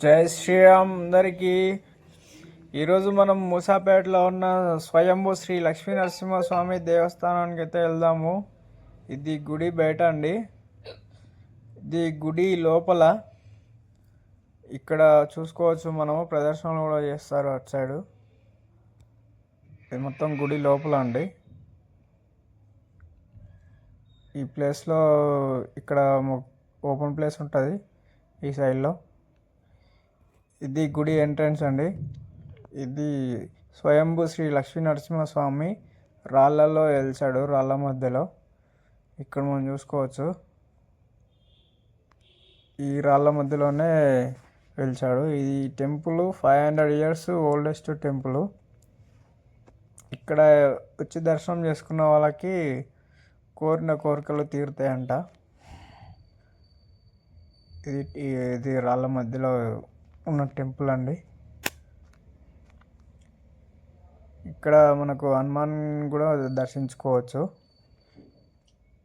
జై శ్రీరామ్ అందరికీ. ఈరోజు మనం మూసాపేటలో ఉన్న స్వయంభూ శ్రీ లక్ష్మీ నరసింహస్వామి దేవస్థానానికి అయితే వెళ్దాము. ఇది గుడి బయట అండి. ఇది గుడి లోపల. ఇక్కడ చూసుకోవచ్చు, మనము ప్రదర్శనలు కూడా చేస్తారు అటు సైడు. ఇది మొత్తం గుడి లోపల అండి. ఈ ప్లేస్లో ఇక్కడ ఓపెన్ ప్లేస్ ఉంటుంది ఈ సైడ్లో. ఇది గుడి ఎంట్రన్స్ అండి. ఇది స్వయంభూ శ్రీ లక్ష్మీ నరసింహస్వామి రాళ్ళలో వెలిచాడు, రాళ్ళ మధ్యలో. ఇక్కడ మనం చూసుకోవచ్చు, ఈ రాళ్ళ మధ్యలోనే వెలిచాడు. ఈ టెంపుల్ 500 years ఓల్డెస్ట్ టెంపుల్. ఇక్కడ వచ్చి దర్శనం చేసుకున్న వాళ్ళకి కోరిన కోరికలు తీరుతాయంట. ఇది రాళ్ళ మధ్యలో ఉన్న టెంపుల్ అండి. ఇక్కడ మనకు హనుమాన్ కూడా దర్శించుకోవచ్చు.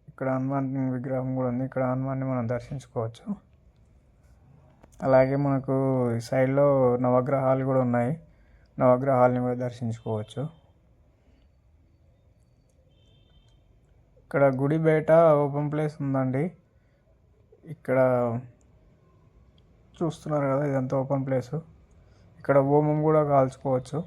ఇక్కడ హనుమాన్ విగ్రహం కూడా ఉంది. ఇక్కడ హనుమాన్ని మనం దర్శించుకోవచ్చు. అలాగే మనకు ఈ సైడ్లో నవగ్రహాలు కూడా ఉన్నాయి. నవగ్రహాలని కూడా దర్శించుకోవచ్చు. ఇక్కడ గుడి బయట ఓపెన్ ప్లేస్ ఉందండి. ఇక్కడ చూస్తున్నారు కదా, ఇదంతా ఓపెన్ ప్లేసు. ఇక్కడ హోమం కూడా కాల్చుకోవచ్చు.